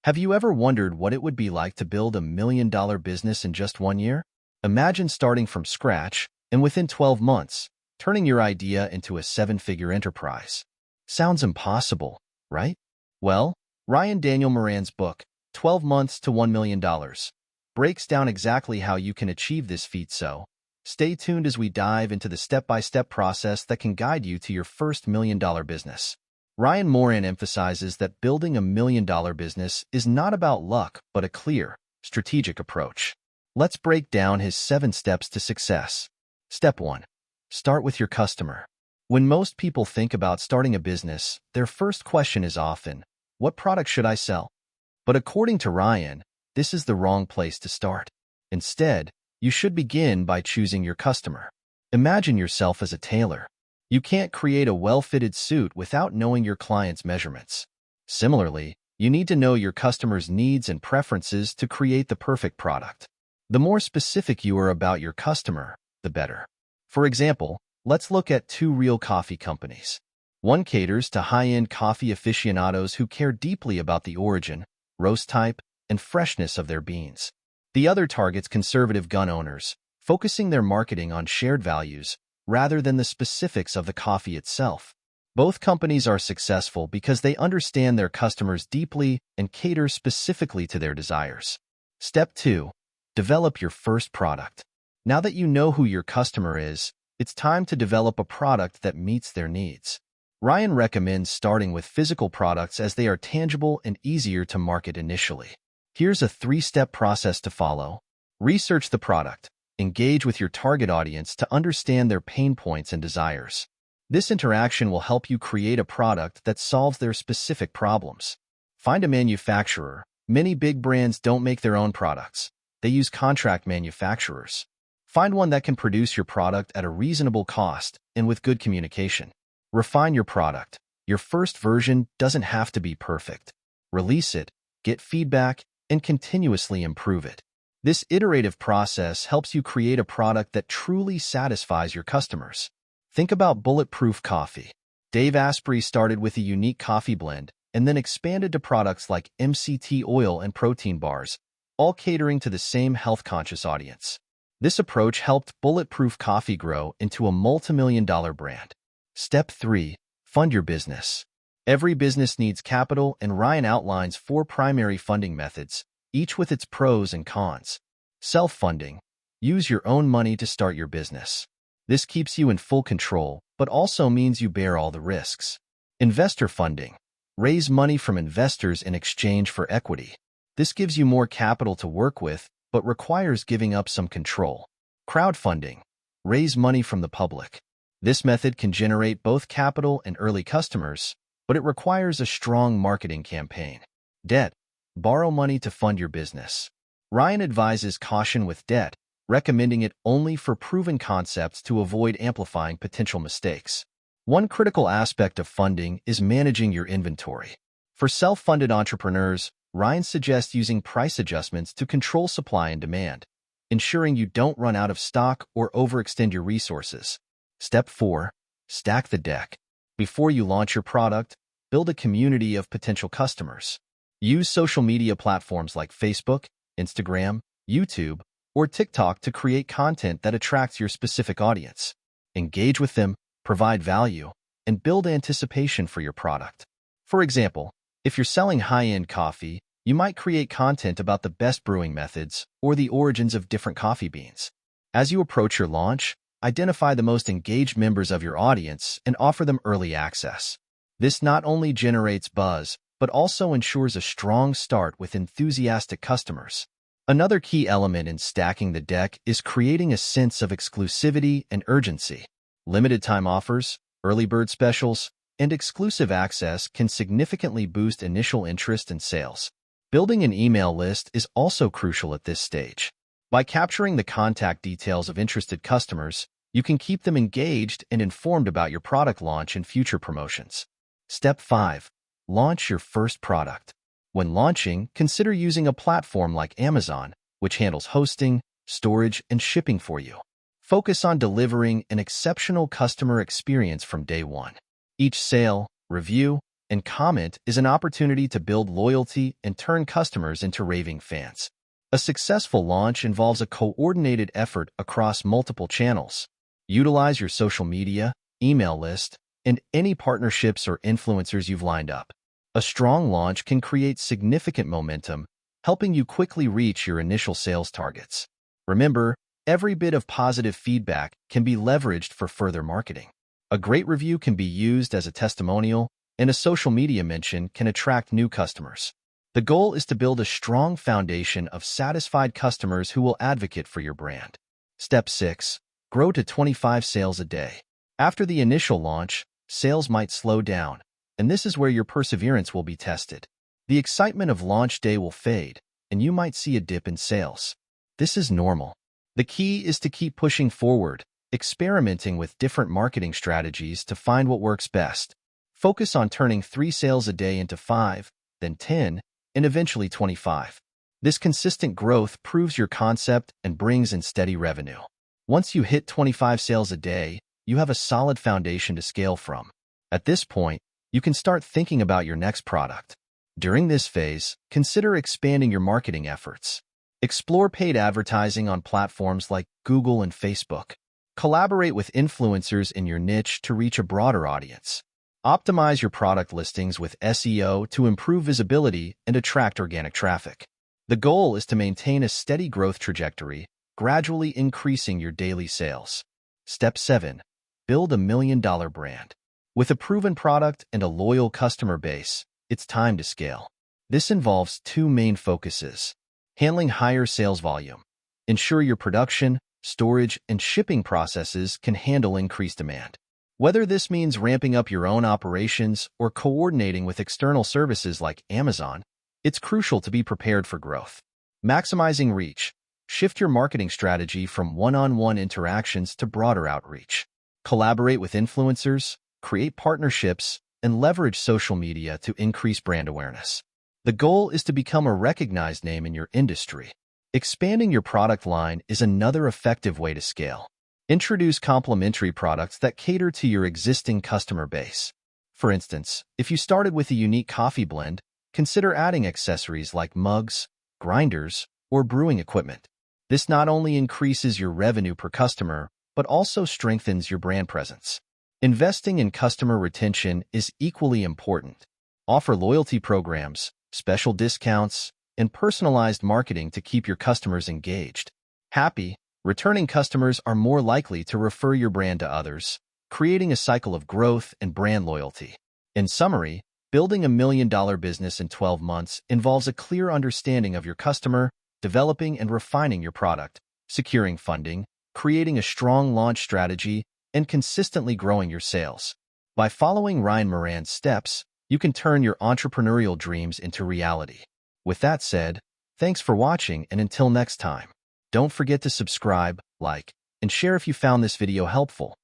Have you ever wondered what it would be like to build $1 million business in just 1 year? Imagine starting from scratch and within 12 months, turning your idea into a seven-figure enterprise. Sounds impossible, right? Well, Ryan Daniel Moran's book, 12 Months to $1 Million, breaks down exactly how you can achieve this feat, so stay tuned as we dive into the step-by-step process that can guide you to your first million-dollar business. Ryan Moran emphasizes that building $1 million business is not about luck, but a clear, strategic approach. Let's break down his 7 steps to success. Step 1. Start with your customer. When most people think about starting a business, their first question is often, what product should I sell? But according to Ryan, this is the wrong place to start. Instead, you should begin by choosing your customer. Imagine yourself as a tailor. You can't create a well-fitted suit without knowing your client's measurements. Similarly, you need to know your customer's needs and preferences to create the perfect product. The more specific you are about your customer, the better. For example, let's look at 2 real coffee companies. One caters to high-end coffee aficionados who care deeply about the origin, roast type, and freshness of their beans. The other targets conservative gun owners, focusing their marketing on shared values rather than the specifics of the coffee itself. Both companies are successful because they understand their customers deeply and cater specifically to their desires. Step 2. Develop your first product. Now that you know who your customer is, it's time to develop a product that meets their needs. Ryan recommends starting with physical products as they are tangible and easier to market initially. Here's a 3-step process to follow. Research the product. Engage with your target audience to understand their pain points and desires. This interaction will help you create a product that solves their specific problems. Find a manufacturer. Many big brands don't make their own products. They use contract manufacturers. Find one that can produce your product at a reasonable cost and with good communication. Refine your product. Your first version doesn't have to be perfect. Release it, get feedback, and continuously improve it. This iterative process helps you create a product that truly satisfies your customers. Think about bulletproof coffee. Dave Asprey started with a unique coffee blend and then expanded to products like MCT oil and protein bars, all catering to the same health-conscious audience. This approach helped Bulletproof Coffee grow into a multi-million-dollar brand. Step 3. Fund your business. Every business needs capital, and Ryan outlines 4 primary funding methods, each with its pros and cons. Self-funding. Use your own money to start your business. This keeps you in full control, but also means you bear all the risks. Investor funding. Raise money from investors in exchange for equity. This gives you more capital to work with, but requires giving up some control. Crowdfunding. Raise money from the public. This method can generate both capital and early customers, but it requires a strong marketing campaign. Debt. Borrow money to fund your business. Ryan advises caution with debt, recommending it only for proven concepts to avoid amplifying potential mistakes. One critical aspect of funding is managing your inventory. For self-funded entrepreneurs, Ryan suggests using price adjustments to control supply and demand, ensuring you don't run out of stock or overextend your resources. Step 4. Stack the deck. Before you launch your product, build a community of potential customers. Use social media platforms like Facebook, Instagram, YouTube, or TikTok to create content that attracts your specific audience. Engage with them, provide value, and build anticipation for your product. For example, if you're selling high-end coffee, you might create content about the best brewing methods or the origins of different coffee beans. As you approach your launch, identify the most engaged members of your audience and offer them early access. This not only generates buzz, but also ensures a strong start with enthusiastic customers. Another key element in stacking the deck is creating a sense of exclusivity and urgency. Limited-time offers, early bird specials, and exclusive access can significantly boost initial interest and sales. Building an email list is also crucial at this stage. By capturing the contact details of interested customers, you can keep them engaged and informed about your product launch and future promotions. Step 5. Launch your first product. When launching, consider using a platform like Amazon, which handles hosting, storage, and shipping for you. Focus on delivering an exceptional customer experience from day one. Each sale, review, and comment is an opportunity to build loyalty and turn customers into raving fans. A successful launch involves a coordinated effort across multiple channels. Utilize your social media, email list, and any partnerships or influencers you've lined up. A strong launch can create significant momentum, helping you quickly reach your initial sales targets. Remember, every bit of positive feedback can be leveraged for further marketing. A great review can be used as a testimonial, and a social media mention can attract new customers. The goal is to build a strong foundation of satisfied customers who will advocate for your brand. Step 6. Grow to 25 sales a day. After the initial launch, sales might slow down, and this is where your perseverance will be tested. The excitement of launch day will fade, and you might see a dip in sales. This is normal. The key is to keep pushing forward, experimenting with different marketing strategies to find what works best. Focus on turning 3 sales a day into 5, then 10, and eventually 25. This consistent growth proves your concept and brings in steady revenue. Once you hit 25 sales a day, you have a solid foundation to scale from. At this point, you can start thinking about your next product. During this phase, consider expanding your marketing efforts. Explore paid advertising on platforms like Google and Facebook. Collaborate with influencers in your niche to reach a broader audience. Optimize your product listings with SEO to improve visibility and attract organic traffic. The goal is to maintain a steady growth trajectory, gradually increasing your daily sales. Step 7. Build $1 million brand. With a proven product and a loyal customer base, it's time to scale. This involves 2 main focuses. Handling higher sales volume. Ensure your production, storage, and shipping processes can handle increased demand. Whether this means ramping up your own operations or coordinating with external services like Amazon, it's crucial to be prepared for growth. Maximizing reach. Shift your marketing strategy from one-on-one interactions to broader outreach. Collaborate with influencers, create partnerships, and leverage social media to increase brand awareness. The goal is to become a recognized name in your industry. Expanding your product line is another effective way to scale. Introduce complementary products that cater to your existing customer base. For instance, if you started with a unique coffee blend, consider adding accessories like mugs, grinders, or brewing equipment. This not only increases your revenue per customer, but also strengthens your brand presence. Investing in customer retention is equally important. Offer loyalty programs, special discounts, and personalized marketing to keep your customers engaged. Happy, returning customers are more likely to refer your brand to others, creating a cycle of growth and brand loyalty. In summary, building $1 million business in 12 months involves a clear understanding of your customer, developing and refining your product, securing funding, creating a strong launch strategy, and consistently growing your sales. By following Ryan Moran's steps, you can turn your entrepreneurial dreams into reality. With that said, thanks for watching, and until next time, don't forget to subscribe, like, and share if you found this video helpful.